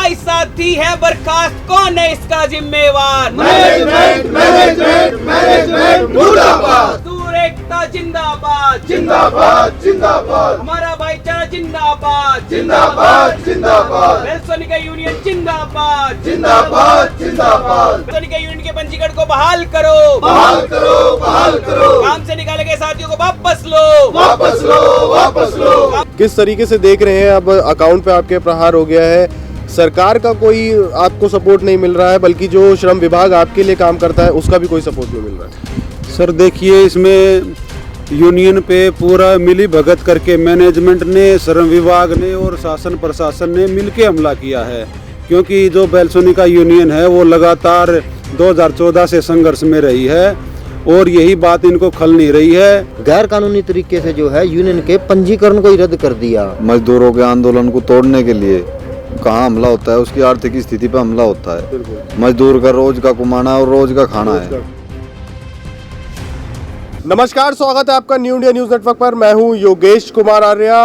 भाई साथी है बर्खास्त, कौन है इसका जिम्मेवार? मैनेजमेंट मैनेजमेंट मैनेजमेंट मुर्दाबाद। दूर एकता जिंदाबाद जिंदाबाद जिंदाबाद हमारा भाईचारा जिंदाबाद जिंदाबाद जिंदाबाद बेलसोनिका यूनियन जिंदाबाद जिंदाबाद जिंदाबाद। बेलसोनिका यूनियन के पंजीकरण को बहाल करो, बहाल करो बहाल करो। काम से निकाले गए साथियों को वापस लो, वापस लो वापस लो। किस तरीके से देख रहे हैं? अब अकाउंट पे आपके प्रहार हो गया है, सरकार का कोई आपको सपोर्ट नहीं मिल रहा है, बल्कि जो श्रम विभाग आपके लिए काम करता है उसका भी कोई सपोर्ट नहीं मिल रहा है। सर देखिए, इसमें यूनियन पे पूरा मिली भगत करके मैनेजमेंट ने, श्रम विभाग ने और शासन प्रशासन ने मिलके हमला किया है। क्योंकि जो बेलसोनिका यूनियन है वो लगातार 2014 से संघर्ष में रही है और यही बात इनको खल नहीं रही है। गैर कानूनी तरीके से जो है यूनियन के पंजीकरण को ही रद्द कर दिया। मजदूरों के आंदोलन को तोड़ने के लिए कहाँ हमला होता है, उसकी आर्थिक स्थिति पर हमला होता है। मजदूर का रोज का कमाना और रोज का खाना है। नमस्कार, स्वागत है आपका न्यू इंडिया न्यूज नेटवर्क पर। मैं हूं योगेश कुमार आर्या।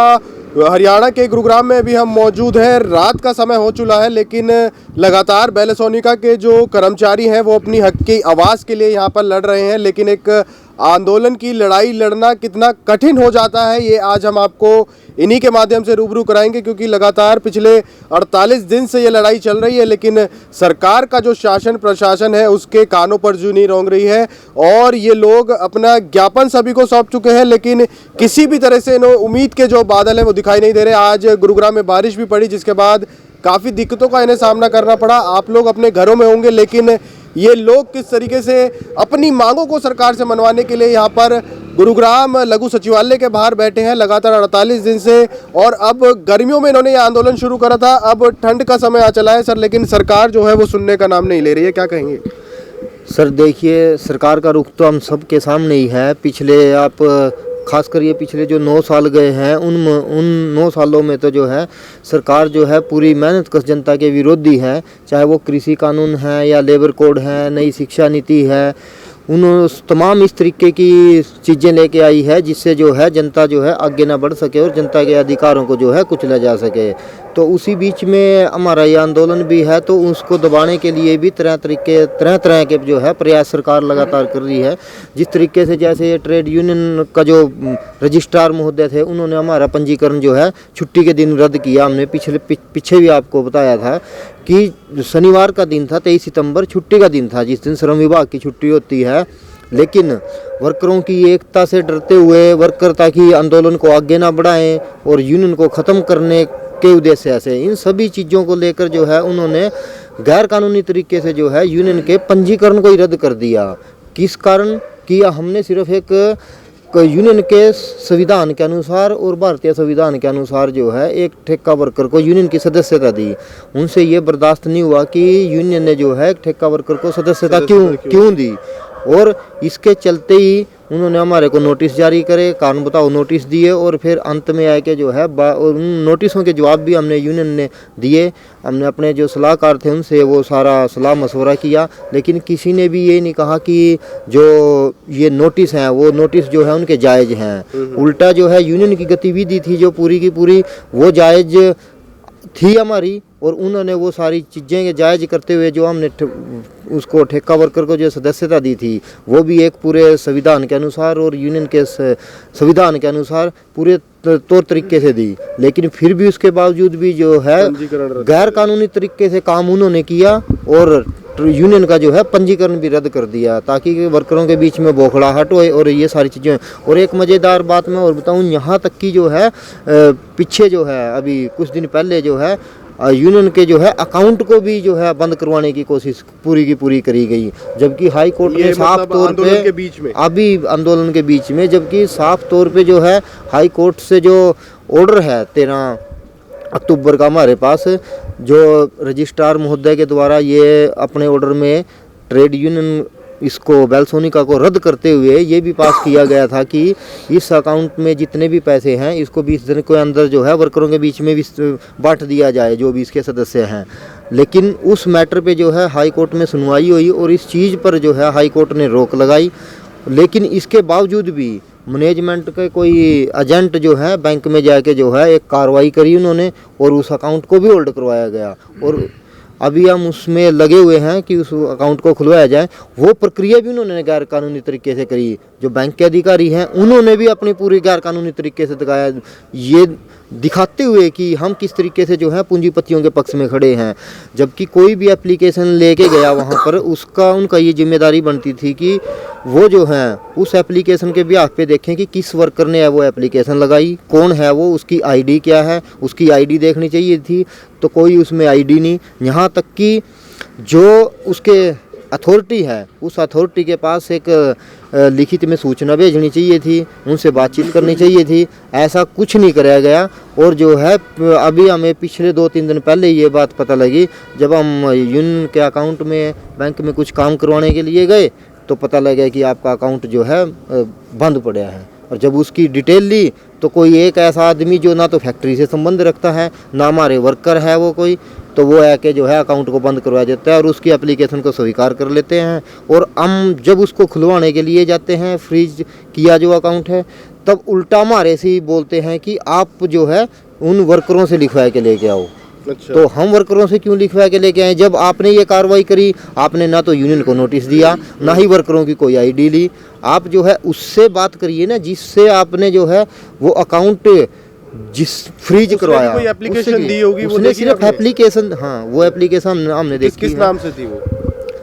हरियाणा के गुरुग्राम में अभी हम मौजूद हैं। रात का समय हो चुका है, लेकिन लगातार बेलसोनिका के जो कर्मचारी हैं वो अपनी हक की आवाज़ के लिए यहाँ पर लड़ रहे हैं। लेकिन एक आंदोलन की लड़ाई लड़ना कितना कठिन हो जाता है, ये आज हम आपको इन्हीं के माध्यम से रूबरू कराएंगे। क्योंकि लगातार पिछले 48 दिन से ये लड़ाई चल रही है, लेकिन सरकार का जो शासन प्रशासन है उसके कानों पर जू नहीं रौंग रही है। और ये लोग अपना ज्ञापन सभी को सौंप चुके हैं, लेकिन किसी भी तरह से उम्मीद के जो बादल हैं वो दिखाई नहीं दे रहे। आज गुरुग्राम में बारिश भी पड़ी, जिसके बाद काफ़ी दिक्कतों का इन्हें सामना करना पड़ा। आप लोग अपने घरों में होंगे, लेकिन ये लोग किस तरीके से अपनी मांगों को सरकार से मनवाने के लिए यहाँ पर गुरुग्राम लघु सचिवालय के बाहर बैठे हैं लगातार 48 दिन से। और अब गर्मियों में इन्होंने ये आंदोलन शुरू करा था, अब ठंड का समय आ चला है सर, लेकिन सरकार जो है वो सुनने का नाम नहीं ले रही है। क्या कहेंगे सर? देखिए, सरकार का रुख तो हम सबके सामने ही है। पिछले आप खासकर ये पिछले जो 9 साल गए हैं उन 9 सालों में तो जो है सरकार जो है पूरी मेहनत कश जनता के विरोधी है। चाहे वो कृषि कानून है या लेबर कोड है, नई शिक्षा नीति है, उन तमाम इस तरीके की चीज़ें लेके आई है जिससे जो है जनता जो है आगे ना बढ़ सके और जनता के अधिकारों को जो है कुचला जा सके। तो उसी बीच में हमारा ये आंदोलन भी है, तो उसको दबाने के लिए भी तरह तरह के जो है प्रयास सरकार लगातार कर रही है। जिस तरीके से जैसे ये ट्रेड यूनियन का जो रजिस्ट्रार महोदय थे, उन्होंने हमारा पंजीकरण जो है छुट्टी के दिन रद्द किया। हमने पीछे भी आपको बताया था कि शनिवार का दिन था, 23 सितंबर छुट्टी का दिन था, जिस दिन श्रम विभाग की छुट्टी होती है। लेकिन वर्करों की एकता से डरते हुए वर्कर ताकि आंदोलन को आगे ना बढ़ाएं और यूनियन को ख़त्म करने के उद्देश्य से इन सभी चीज़ों को लेकर जो है उन्होंने गैर कानूनी तरीके से जो है यूनियन के पंजीकरण को ही रद्द कर दिया। किस कारण किया? हमने सिर्फ एक यूनियन के संविधान के अनुसार और भारतीय संविधान के अनुसार जो है एक ठेका वर्कर को यूनियन की सदस्यता दी। उनसे ये बर्दाश्त नहीं हुआ कि यूनियन ने जो है एक ठेका वर्कर को सदस्यता क्यों दी, और इसके चलते ही उन्होंने हमारे को नोटिस जारी करे, कारण बताओ नोटिस दिए। और फिर अंत में आए के जो है उन नोटिसों के जवाब भी हमने यूनियन ने दिए। हमने अपने जो सलाहकार थे उनसे वो सारा सलाह मशवरा किया, लेकिन किसी ने भी ये नहीं कहा कि जो ये नोटिस हैं वो नोटिस जो है उनके जायज़ हैं। उल्टा जो है यूनियन की गतिविधि थी जो पूरी की पूरी वो जायज़ थी हमारी, और उन्होंने वो सारी चीज़ें जायज़ करते हुए जो हमने उसको ठेका वर्कर को जो सदस्यता दी थी वो भी एक पूरे संविधान के अनुसार और यूनियन के संविधान के अनुसार पूरे तौर तरीके से दी। लेकिन फिर भी उसके बावजूद भी जो है गैर कानूनी तरीके से काम उन्होंने किया और यूनियन का जो है पंजीकरण भी रद्द कर दिया, ताकि वर्करों के बीच में बौखलाहट हो और ये सारी चीज़ें। और एक मज़ेदार बात मैं और बताऊं, यहाँ तक कि जो है पीछे जो है अभी कुछ दिन पहले जो है यूनियन के जो है अकाउंट को भी जो है बंद करवाने की कोशिश पूरी की पूरी करी गई। जबकि हाई कोर्ट ने साफ तौर पे अभी आंदोलन के बीच में, जबकि साफ तौर पे जो है हाई कोर्ट से जो ऑर्डर है 13 अक्टूबर का हमारे पास, जो रजिस्ट्रार महोदय के द्वारा ये अपने ऑर्डर में ट्रेड यूनियन इसको बेलसोनिका को रद्द करते हुए ये भी पास किया गया था कि इस अकाउंट में जितने भी पैसे हैं इसको 20 दिन के अंदर जो है वर्करों के बीच में बांट दिया जाए जो भी इसके सदस्य हैं। लेकिन उस मैटर पे जो है हाई कोर्ट में सुनवाई हुई और इस चीज़ पर जो है हाई कोर्ट ने रोक लगाई। लेकिन इसके बावजूद भी मैनेजमेंट के कोई एजेंट जो है बैंक में जाके जो है एक कार्रवाई करी उन्होंने और उस अकाउंट को भी होल्ड करवाया गया और अभी हम उसमें लगे हुए हैं कि उस अकाउंट को खुलवाया जाए। वो प्रक्रिया भी उन्होंने गैर कानूनी तरीके से करी। जो बैंक के अधिकारी हैं उन्होंने भी अपनी पूरी गैर कानूनी तरीके से दिखाया, ये दिखाते हुए कि हम किस तरीके से जो है पूंजीपतियों के पक्ष में खड़े हैं। जबकि कोई भी एप्लीकेशन लेके गया वहाँ पर उनका ये जिम्मेदारी बनती थी कि वो जो है उस एप्लीकेशन के ब्याह पे देखें कि किस वर्कर ने वो एप्लीकेशन लगाई, कौन है वो, उसकी आईडी क्या है, उसकी आईडी देखनी चाहिए थी। तो कोई उसमें आईडी नहीं। यहाँ तक कि जो उसके अथॉरिटी है उस अथॉरिटी के पास एक लिखित में सूचना भेजनी चाहिए थी, उनसे बातचीत करनी चाहिए थी। ऐसा कुछ नहीं कराया गया। और जो है अभी हमें पिछले 2-3 दिन पहले ये बात पता लगी, जब हम यूनियन के अकाउंट में बैंक में कुछ काम करवाने के लिए गए तो पता लगा कि आपका अकाउंट जो है बंद पड़ा है। और जब उसकी डिटेल ली तो कोई एक ऐसा आदमी जो ना तो फैक्ट्री से संबंध रखता है ना हमारे वर्कर है वो कोई, तो वो है कि जो है अकाउंट को बंद करवा देता है और उसकी एप्लीकेशन को स्वीकार कर लेते हैं। और हम जब उसको खुलवाने के लिए जाते हैं, फ्रीज किया जो अकाउंट है, तब उल्टा हमारे से ही बोलते हैं कि आप जो है उन वर्करों से लिखवा के लेके आओ। अच्छा। तो हम वर्करों से क्यों लिखवा के लेके आए जब आपने ये कार्रवाई करी? आपने ना तो यूनियन को नोटिस दिया, ना ही वर्करों की कोई आईडी ली। आप जो है उससे बात करिए ना जिससे आपने जो है वो अकाउंट जिस फ्रीज करवाया, कोई एप्लीकेशन दी होगी, वो उसने देखी सिर्फ आपने? एप्लीकेशन, हाँ वो एप्लीकेशन हमने देखी। किस नाम से थी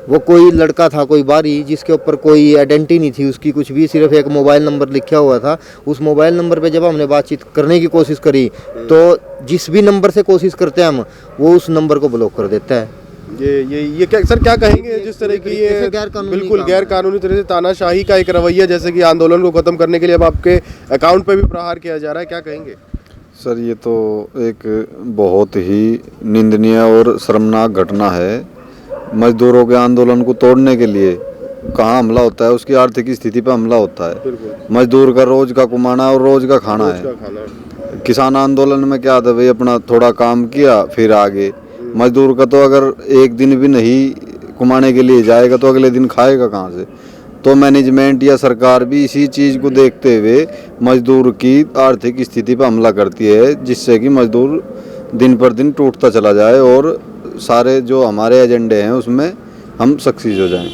वो कोई लड़का था, कोई बारी, जिसके ऊपर कोई आइडेंटिटी नहीं थी उसकी कुछ भी, सिर्फ एक मोबाइल नंबर लिखा हुआ था। उस मोबाइल नंबर पे जब हमने बातचीत करने की कोशिश करी तो जिस भी नंबर से कोशिश करते हैं हम, वो उस नंबर को ब्लॉक कर देता है। ये क्या सर, क्या कहेंगे जिस तरह की ये बिल्कुल गैर कानूनी तरह से तानाशाही का एक रवैया, जैसे कि आंदोलन को खत्म करने के लिए अब आपके अकाउंट पे भी प्रहार किया जा रहा है, क्या कहेंगे? सर ये तो एक बहुत ही निंदनीय और शर्मनाक घटना है। मजदूरों के आंदोलन को तोड़ने के लिए कहाँ हमला होता है, उसकी आर्थिक स्थिति पर हमला होता है। मजदूर का रोज का कमाना और रोज का खाना है। किसान आंदोलन में क्या था भाई, अपना थोड़ा काम किया फिर आगे। मजदूर का तो अगर एक दिन भी नहीं कमाने के लिए जाएगा तो अगले दिन खाएगा कहाँ से? तो मैनेजमेंट या सरकार भी इसी चीज़ को देखते हुए मजदूर की आर्थिक स्थिति पर हमला करती है, जिससे कि मजदूर दिन पर दिन टूटता चला जाए और सारे जो हमारे एजेंडे हैं उसमें हम सक्सीज हो जाएं।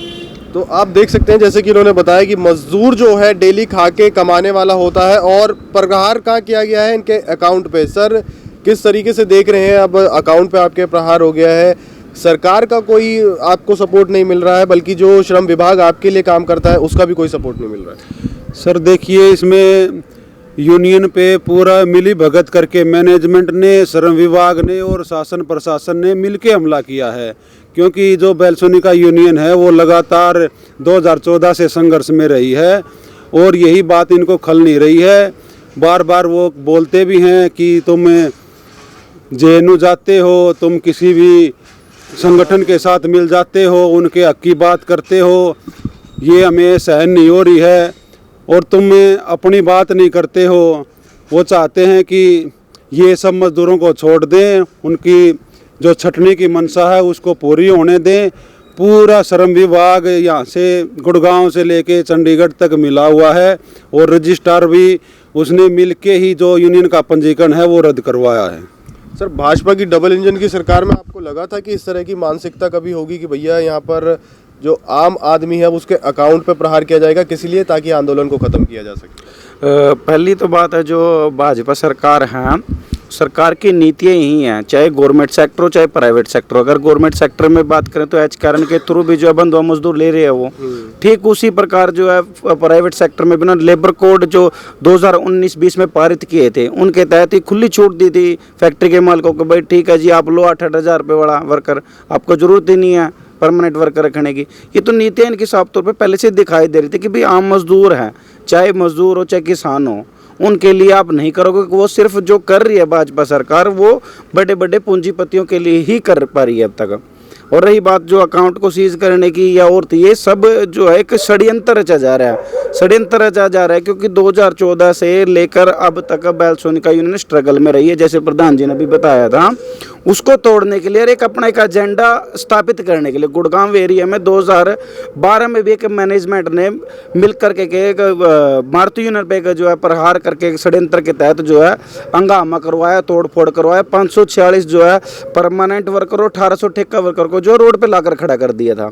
तो आप देख सकते हैं जैसे कि इन्होंने बताया कि मजदूर जो है डेली खा के कमाने वाला होता है और प्रहार कहाँ किया गया है इनके अकाउंट पे। सर किस तरीके से देख रहे हैं, अब अकाउंट पे आपके प्रहार हो गया है, सरकार का कोई आपको सपोर्ट नहीं मिल रहा है, बल्कि जो श्रम विभाग आपके लिए काम करता है उसका भी कोई सपोर्ट नहीं मिल रहा है। सर देखिए, इसमें यूनियन पे पूरा मिली भगत करके मैनेजमेंट ने, श्रम विभाग ने और शासन प्रशासन ने मिलके हमला किया है। क्योंकि जो बेलसोनिका यूनियन है वो लगातार 2014 से संघर्ष में रही है और यही बात इनको खल नहीं रही है। बार बार वो बोलते भी हैं कि तुम जेएनयू जाते हो, तुम किसी भी संगठन के साथ मिल जाते हो, उनके हक की बात करते हो, ये हमें सहन नहीं हो रही है और तुम अपनी बात नहीं करते हो। वो चाहते हैं कि ये सब मजदूरों को छोड़ दें, उनकी जो छटने की मंशा है उसको पूरी होने दें। पूरा श्रम विभाग यहाँ से गुड़गांव से लेके चंडीगढ़ तक मिला हुआ है और रजिस्ट्रार भी उसने मिलके ही जो यूनियन का पंजीकरण है वो रद्द करवाया है। सर भाजपा की डबल इंजन की सरकार में आपको लगा था कि इस तरह की मानसिकता कभी होगी कि भैया यहाँ पर जो आम आदमी है उसके अकाउंट पे प्रहार किया जाएगा, किस लिए? ताकि आंदोलन को ख़त्म किया जा सके। पहली तो बात है, जो भाजपा सरकार है, सरकार की नीतियाँ यही हैं, चाहे गवर्नमेंट सेक्टर हो चाहे प्राइवेट सेक्टर हो। अगर गवर्नमेंट सेक्टर में बात करें तो एच कारण के थ्रू भी जो है बंधुआ मजदूर ले रहे हैं वो, ठीक उसी प्रकार जो है प्राइवेट सेक्टर में बिना लेबर कोड जो 2019-20 में पारित किए थे उनके तहत ही खुली छूट दी थी फैक्ट्री के मालिकों को, भाई ठीक है जी आप लो 8-8 हज़ार रुपये वाला वर्कर, आपको ज़रूरत ही नहीं है परमानेंट वर्कर रखने की। ये तो नीतियाँ इनकी साफ तौर पे पहले से दिखाई दे रही थी कि भाई आम मजदूर हैं, चाहे मजदूर हो चाहे किसान हो, उनके लिए आप नहीं करोगे। वो सिर्फ जो कर रही है भाजपा सरकार वो बड़े बड़े पूंजीपतियों के लिए ही कर पा रही है अब तक। और रही बात जो अकाउंट को सीज करने की या और थी, ये सब जो है एक षड्यंत्र रचा जा रहा है, षड्यंत्र रचा जा रहा है, क्योंकि 2014 से लेकर अब तक बेलसोनिका यूनियन स्ट्रगल में रही है, जैसे प्रधान जी ने भी बताया था। उसको तोड़ने के लिए और एक अपना एक एजेंडा स्थापित करने के लिए गुड़गांव एरिया में 2012 में भी एक मैनेजमेंट ने मिल करके एक मारुति यूनियन पे जो है प्रहार करके एक षड्यंत्र के तहत जो है हंगामा करवाया, तोड़ फोड़ करवाया। 546 जो है परमानेंट वर्कर और 1800 ठेका वर्कर को जो रोड पे लाकर खड़ा कर दिया था।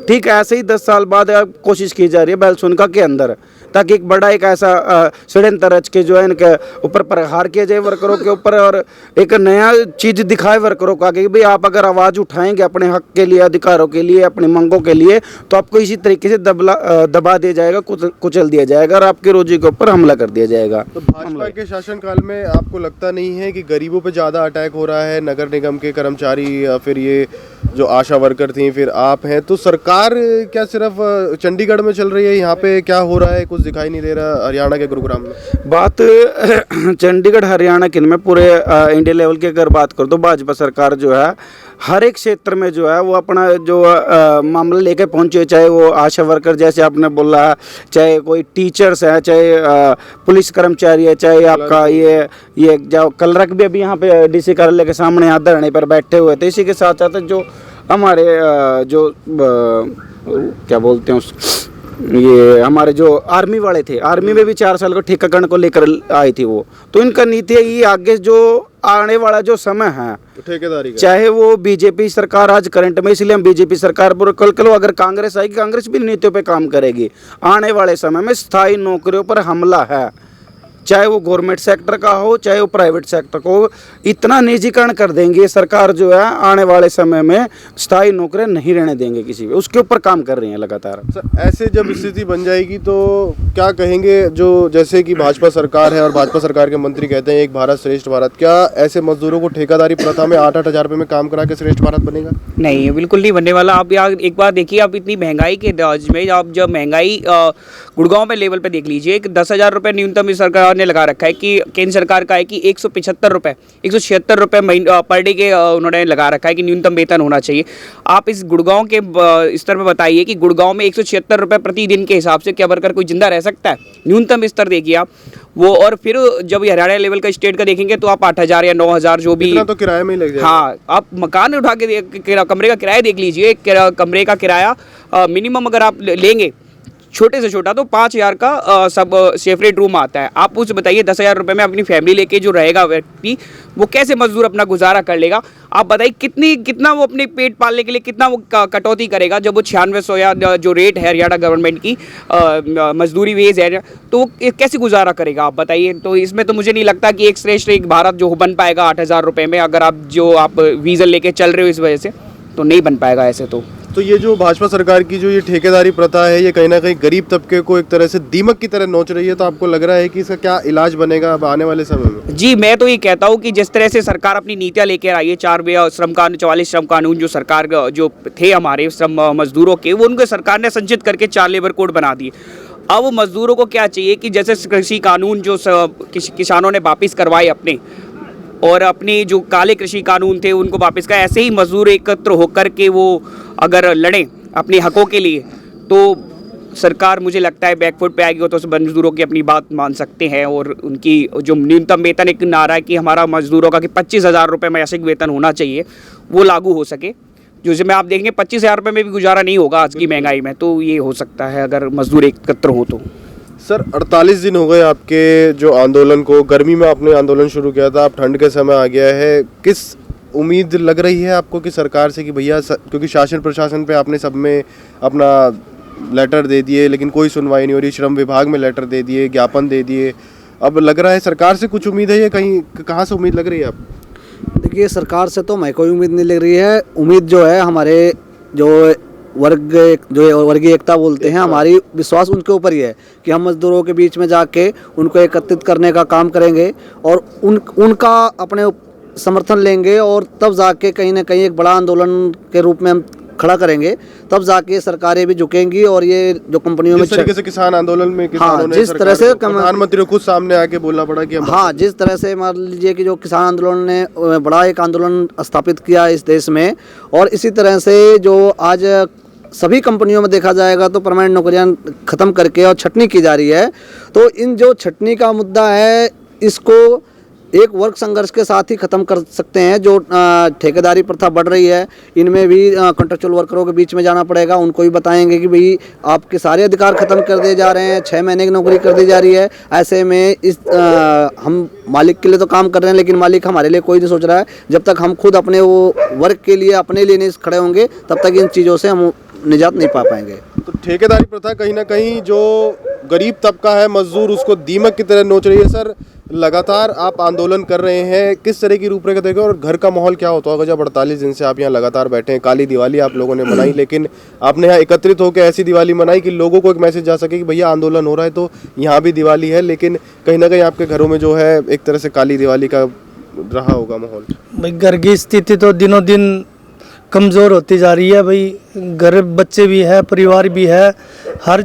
ठीक ऐसे ही 10 साल बाद कोशिश की जा रही है बेलसोनिका के अंदर, ताकि एक बड़ा एक ऐसा षड्यंत्र रच के जो है इनके ऊपर प्रहार किया जाए वर्करों के ऊपर, और एक नया चीज दिखाए वर्करों का कि भाई आप अगर आवाज उठाएंगे अपने हक के लिए, अधिकारों के लिए, अपनी मांगों के लिए, तो आपको इसी तरीके से दबा दिया जाएगा, कुचल दिया जाएगा और आपकी रोजी के ऊपर हमला कर दिया जाएगा। तो भाजपा के शासनकाल में आपको लगता नहीं है कि गरीबों पे ज़्यादा अटैक हो रहा है? नगर निगम के कर्मचारी या फिर ये जो आशा वर्कर थी, फिर आप हैं, तो सरकार क्या सिर्फ चंडीगढ़ में चल रही है? यहाँ पे क्या हो रहा है कुछ दिखाई नहीं दे रहा हरियाणा के गुरुग्राम में? बात चंडीगढ़ हरियाणा की मैं पूरे इंडिया लेवल की अगर बात करूँ तो भाजपा सरकार जो है हर एक क्षेत्र में जो है वो अपना जो मामला लेके पहुंचे, चाहे वो आशा वर्कर जैसे आपने बोला, चाहे कोई टीचर्स है, चाहे पुलिस कर्मचारी है, चाहे आपका ये जो कलरक भी अभी यहाँ पे डीसी कार्यालय के सामने यहाँ धरने पर बैठे हुए थे। इसी के साथ साथ जो हमारे जो क्या बोलते हैं ये हमारे जो आर्मी वाले थे, आर्मी में भी 4 साल का ठेकाकरण को लेकर आई थी वो। तो इनका नीति ये आगे जो आने वाला जो समय है ठेकेदारी का, चाहे वो बीजेपी सरकार आज करंट में, इसलिए हम बीजेपी सरकार पर कल अगर कांग्रेस आएगी, कांग्रेस भी नीतियों पे काम करेगी। आने वाले समय में स्थायी नौकरियों पर हमला है, चाहे वो गवर्नमेंट सेक्टर का हो, चाहे वो प्राइवेट सेक्टर का हो। इतना निजीकरण कर देंगे सरकार जो है, आने वाले समय में स्थायी नौकरियां नहीं रहने देंगे किसी भी, उसके ऊपर काम कर रही हैं लगातार। ऐसे जब स्थिति बन जाएगी तो क्या कहेंगे जो जैसे कि भाजपा सरकार है और भाजपा सरकार के मंत्री कहते हैं एक भारत श्रेष्ठ भारत, क्या ऐसे मजदूरों को ठेकेदारी प्रथा में 8-8 हज़ार रुपये में काम करा के श्रेष्ठ भारत बनेगा? नहीं, बिल्कुल नहीं बनने वाला। आप यार एक बार देखिए, आप इतनी महंगाई के दौर में, आप जब महंगाई गुड़गांव में लेवल पे देख लीजिए, 10,000 रुपये न्यूनतम इस सरकार ने लगा रखा है कि केंद्र सरकार का है कि 175 रुपये 176 रुपये पर डे के उन्होंने लगा रखा है कि न्यूनतम वेतन होना चाहिए। आप इस गुड़गांव के स्तर पे बताइए कि गुड़गांव में 176 रुपये प्रतिदिन के हिसाब से क्या वर्कर कोई जिंदा रह सकता है? न्यूनतम स्तर देखिए आप वो। और फिर जब हरियाणा लेवल का स्टेट का देखेंगे तो आप 8,000 या 9,000 जो भी, तो किराए में ही लग जाएगा। हाँ, आप मकान उठा के कमरे का किराया देख लीजिए, कमरे का किराया मिनिमम अगर आप लेंगे छोटे से छोटा तो 5,000 का सब सेपरेट रूम आता है। आप उसे बताइए 10,000 रुपये में अपनी फैमिली लेके जो रहेगा व्यक्ति, वो कैसे मजदूर अपना गुजारा कर लेगा? आप बताइए कितना वो अपने पेट पालने के लिए कितना वो कटौती करेगा जब वो 9600 या जो रेट है हरियाणा गवर्नमेंट की मजदूरी वेज है, तो वो कैसे गुजारा करेगा? आप बताइए। तो इसमें तो मुझे नहीं लगता कि एक श्रेष्ठ एक भारत जो बन पाएगा 8,000 रुपये में, अगर आप वीज़न लेके चल रहे हो इस वजह से, तो नहीं बन पाएगा ऐसे। तो ये जो भाजपा सरकार की जो ये ठेकेदारी प्रथा है, ये कहीं ना कहीं गरीब तबके को एक तरह से दीमक की तरह नोच रही है। तो आपको लग रहा है कि इसका क्या इलाज बनेगा अब आने वाले समय में? जी, मैं तो ये कहता हूँ कि जिस तरह से सरकार अपनी नीतियाँ लेकर आई है, 4 श्रम कानून, 44 श्रम कानून जो सरकार जो थे हमारे श्रम मजदूरों के, वो उनको सरकार ने संचित करके 4 लेबर कोड बना दिए। अब मजदूरों को क्या चाहिए कि जैसे कृषि कानून जो किसानों ने वापिस करवाए अपने, और अपने जो काले कृषि कानून थे उनको वापस का, ऐसे ही मजदूर एकत्र होकर के वो अगर लड़ें अपने हकों के लिए, तो सरकार मुझे लगता है बैकफुट पे आएगी, तो मजदूरों की अपनी बात मान सकते हैं। और उनकी जो न्यूनतम वेतन एक नारा है कि हमारा मजदूरों का कि 25,000 रुपये मासिक वेतन होना चाहिए, वो लागू हो सके। जिसमें आप देखेंगे 25,000 रुपये में भी गुजारा नहीं होगा आज की महंगाई में, तो ये हो सकता है अगर मजदूर एकत्र हो तो। सर, 48 दिन हो गए आपके जो आंदोलन को, गर्मी में आपने आंदोलन शुरू किया था, अब ठंड के समय आ गया है, किस उम्मीद लग रही है आपको कि सरकार से कि भैया, क्योंकि शासन प्रशासन पे आपने सब में अपना लेटर दे दिए लेकिन कोई सुनवाई नहीं हो रही, श्रम विभाग में लेटर दे दिए, ज्ञापन दे दिए, अब लग रहा है सरकार से कुछ उम्मीद है या कहाँ से उम्मीद लग रही है आपको? देखिए, सरकार से तो मैं कोई उम्मीद नहीं लग रही है। उम्मीद जो है हमारे जो वर्गीय एकता बोलते हैं, हमारी विश्वास उनके ऊपर ही है कि हम मजदूरों के बीच में जाके उनको एकत्रित करने का काम करेंगे और उनका अपने समर्थन लेंगे, और तब जाके कहीं ना कहीं एक बड़ा आंदोलन के रूप में हम खड़ा करेंगे, तब जाके सरकारें भी झुकेंगी और ये जो कंपनियों में जिस तरीके से किसान आंदोलन में किसानों ने जिस तरह से प्रधानमंत्री को खुद सामने आके बोलना पड़ा कि हम हाँ, जिस तरह से मान लीजिए कि जो किसान आंदोलन ने बड़ा एक आंदोलन स्थापित किया इस देश में, और इसी तरह से जो आज सभी कंपनियों में देखा जाएगा तो परमानेंट नौकरियां ख़त्म करके और छटनी की जा रही है। तो इन जो छटनी का मुद्दा है, इसको एक वर्ग संघर्ष के साथ ही ख़त्म कर सकते हैं। जो ठेकेदारी प्रथा बढ़ रही है, इनमें भी कॉन्ट्रेक्चुअल वर्करों के बीच में जाना पड़ेगा। उनको भी बताएंगे कि भाई आपके सारे अधिकार ख़त्म कर दिए जा रहे हैं, 6 महीने की नौकरी कर दी जा रही है। ऐसे में इस हम मालिक के लिए तो काम कर रहे हैं, लेकिन मालिक हमारे लिए कोई नहीं सोच रहा है। जब तक हम खुद अपने वो वर्ग के लिए अपने लिए नहीं खड़े होंगे, तब तक इन चीज़ों से हम निजात नहीं पा पाएंगे। तो ठेकेदारी प्रथा कहीं ना कहीं जो गरीब तबका है, मजदूर, उसको दीमक की तरह नोच रही है। सर, लगातार आप आंदोलन कर रहे हैं, किस तरह की रूपरेखा देखें और घर का माहौल क्या होता होगा जब 48 दिन से आप यहाँ लगातार बैठे हैं? काली दिवाली आप लोगों ने मनाई, लेकिन आपने यहाँ एकत्रित होकर ऐसी दिवाली मनाई कि लोगों को एक मैसेज जा सके कि भैया आंदोलन हो रहा है तो यहाँ भी दिवाली है, लेकिन कहीं ना कहीं आपके घरों में जो है एक तरह से काली दिवाली का रहा होगा माहौल। भाई घर की स्थिति तो दिनों दिन कमज़ोर होती जा रही है। भाई घर बच्चे भी है, परिवार भी है, हर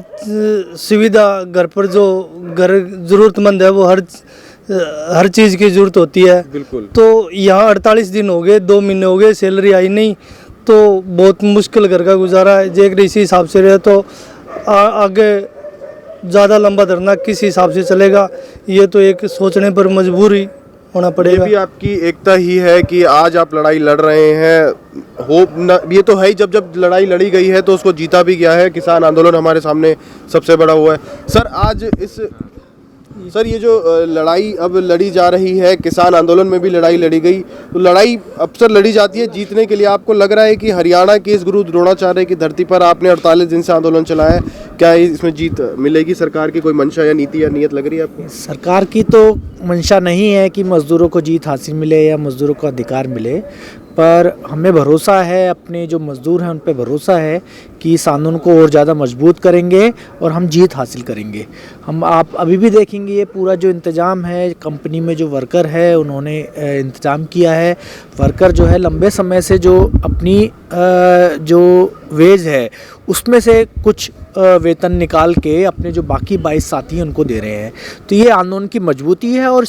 सुविधा घर पर जो घर ज़रूरतमंद है वो हर चीज़ की ज़रूरत होती है। बिल्कुल। तो यहाँ 48 दिन हो गए, 2 महीने हो गए, सैलरी आई नहीं, तो बहुत मुश्किल घर का गुजारा है। जे इसी हिसाब से रहे तो आगे ज़्यादा लंबा धरना किस हिसाब से चलेगा, ये तो एक सोचने पर मजबूर ही होना पड़ेगा। ये भी आपकी एकता ही है कि आज आप लड़ाई लड़ रहे हैं। ये तो है ही, जब लड़ाई लड़ी गई है तो उसको जीता भी गया है। किसान आंदोलन हमारे सामने सबसे बड़ा हुआ है। सर, ये जो लड़ाई अब लड़ी जा रही है, किसान आंदोलन में भी लड़ाई लड़ी गई, तो लड़ाई अक्सर लड़ी जाती है जीतने के लिए। आपको लग रहा है कि हरियाणा के इस गुरु द्रोणाचार्य की धरती पर आपने 48 दिन से आंदोलन चलाया है, क्या इसमें जीत मिलेगी? सरकार की कोई मंशा या नीति या नीयत लग रही है आपको? सरकार की तो मंशा नहीं है कि मज़दूरों को जीत हासिल मिले या मज़दूरों को अधिकार मिले, पर हमें भरोसा है, अपने जो मज़दूर हैं उन पे भरोसा है कि इस आंदोलन को और ज़्यादा मजबूत करेंगे और हम जीत हासिल करेंगे। आप अभी भी देखेंगे ये पूरा जो इंतज़ाम है, कंपनी में जो वर्कर है उन्होंने इंतज़ाम किया है। वर्कर जो है लंबे समय से जो अपनी जो वेज है उसमें से कुछ वेतन निकाल के अपने जो बाकी 22 साथी हैं उनको दे रहे हैं। तो ये आंदोलन की मजबूती है और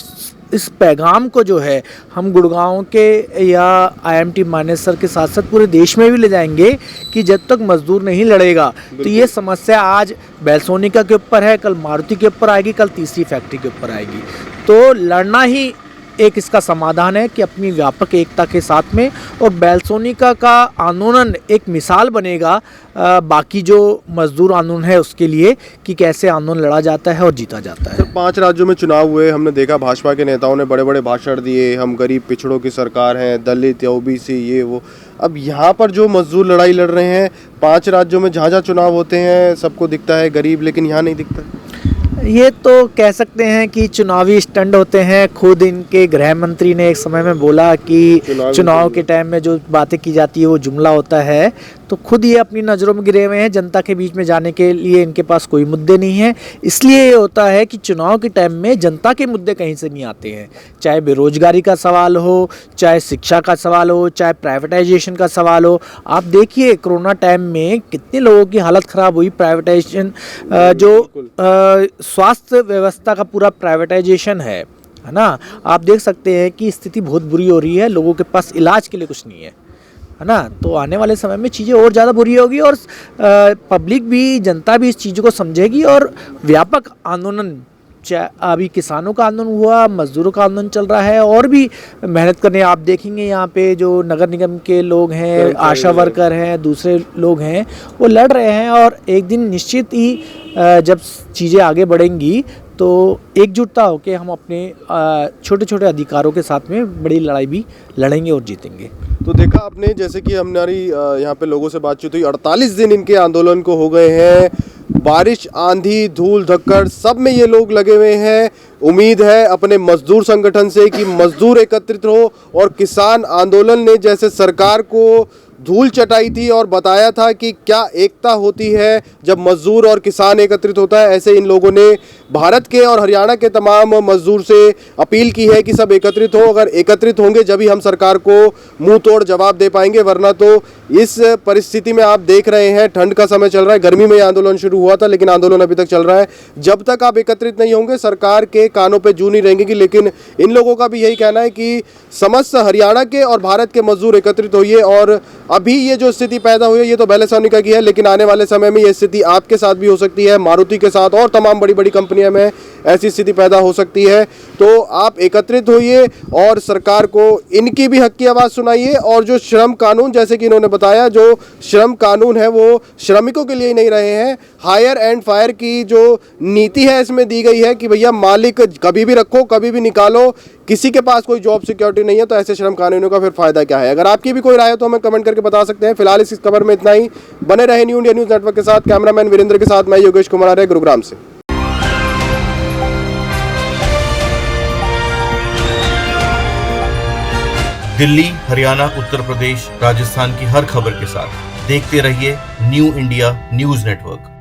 इस पैगाम को जो है हम गुड़गांव के या IMT मानेसर के साथ साथ पूरे देश में भी ले जाएंगे कि जब तक मजदूर नहीं लड़ेगा तो ये समस्या आज बेलसोनिका के ऊपर है, कल मारुति के ऊपर आएगी, कल तीसरी फैक्ट्री के ऊपर आएगी। तो लड़ना ही एक इसका समाधान है कि अपनी व्यापक एकता के साथ में, और बेलसोनिका का आंदोलन एक मिसाल बनेगा बाकी जो मजदूर आंदोलन है उसके लिए कि कैसे आंदोलन लड़ा जाता है और जीता जाता है। 5 राज्यों में चुनाव हुए, हमने देखा भाजपा के नेताओं ने बड़े बड़े भाषण दिए, हम गरीब पिछड़ों की सरकार हैं, दलित या OBC ये वो। अब यहाँ पर जो मजदूर लड़ाई लड़ रहे हैं 5 राज्यों में, जहाँ जहाँ चुनाव होते हैं सबको दिखता है गरीब, लेकिन यहाँ नहीं दिखता। ये तो कह सकते हैं कि चुनावी स्टंट होते हैं। खुद इनके गृह मंत्री ने एक समय में बोला कि चुनाव के टाइम में जो बातें की जाती है वो जुमला होता है। तो खुद ये अपनी नज़रों में गिरे हुए हैं, जनता के बीच में जाने के लिए इनके पास कोई मुद्दे नहीं है। इसलिए ये होता है कि चुनाव के टाइम में जनता के मुद्दे कहीं से नहीं आते हैं, चाहे बेरोजगारी का सवाल हो, चाहे शिक्षा का सवाल हो, चाहे प्राइवेटाइजेशन का सवाल हो। आप देखिए कोरोना टाइम में कितने लोगों की हालत ख़राब हुई। प्राइवेटाइजेशन जो स्वास्थ्य व्यवस्था का पूरा प्राइवेटाइजेशन है ना, आप देख सकते हैं कि स्थिति बहुत बुरी हो रही है, लोगों के पास इलाज के लिए कुछ नहीं है ना। तो आने वाले समय में चीज़ें और ज़्यादा बुरी होगी और पब्लिक भी, जनता भी इस चीज़ों को समझेगी और व्यापक आंदोलन, चाहे अभी किसानों का आंदोलन हुआ, मजदूरों का आंदोलन चल रहा है और भी मेहनत करने। आप देखेंगे यहाँ पे जो नगर निगम के लोग हैं, आशा वर्कर हैं, दूसरे लोग हैं, वो लड़ रहे हैं और एक दिन निश्चित ही जब चीज़ें आगे बढ़ेंगी तो एकजुटता होकर हम अपने छोटे छोटे अधिकारों के साथ में बड़ी लड़ाई भी लड़ेंगे और जीतेंगे। तो देखा आपने, जैसे कि हमारी यहाँ पे लोगों से बातचीत हुई, 48 दिन इनके आंदोलन को हो गए हैं। बारिश, आंधी, धूल धक्कड़ सब में ये लोग लगे हुए हैं। उम्मीद है अपने मजदूर संगठन से कि मजदूर एकत्रित हो और किसान आंदोलन ने जैसे सरकार को धूल चटाई थी और बताया था कि क्या एकता होती है जब मजदूर और किसान एकत्रित होता है। ऐसे इन लोगों ने भारत के और हरियाणा के तमाम मजदूर से अपील की है कि सब एकत्रित हो। अगर एकत्रित होंगे जब ही हम सरकार को मुंह तोड़ जवाब दे पाएंगे, वरना तो इस परिस्थिति में आप देख रहे हैं, ठंड का समय चल रहा है, गर्मी में ये आंदोलन शुरू हुआ था लेकिन आंदोलन अभी तक चल रहा है। जब तक आप एकत्रित नहीं होंगे सरकार के कानों पे जू नहीं रहेंगी। लेकिन इन लोगों का भी यही कहना है कि समस्त हरियाणा के और भारत के मजदूर एकत्रित होइए। और अभी ये जो स्थिति पैदा हुई है ये तो बैलेसोनिका की है, लेकिन आने वाले समय में ये स्थिति आपके साथ भी हो सकती है, मारुति के साथ और तमाम बड़ी बड़ी कंपनियों में ऐसी स्थिति पैदा हो सकती है। तो आप एकत्रित होइए और सरकार को इनकी भी हक की आवाज़ सुनाइए। और जो श्रम कानून, जैसे कि इन्होंने बताया, जो श्रम कानून है वो श्रमिकों के लिए ही नहीं रहे हैं, हायर एंड फायर की जो नीति है इसमें दी गई है कि भैया मालिक कभी भी रखो कभी भी निकालो, किसी के पास कोई जॉब सिक्योरिटी नहीं है। तो ऐसे श्रम कानूनों का फिर फायदा क्या है? अगर आपकी भी कोई राय हो तो हमें कमेंट करके बता सकते हैं। फिलहाल इस खबर में इतना ही। बने रहे न्यू इंडिया न्यूज़ नेटवर्क के साथ। कैमरामैन वीरेंद्र के साथ मैं योगेश कुमार आर्य, गुरुग्राम से। दिल्ली, हरियाणा, उत्तर प्रदेश, राजस्थान की हर खबर के साथ देखते रहिए न्यू इंडिया न्यूज़ नेटवर्क।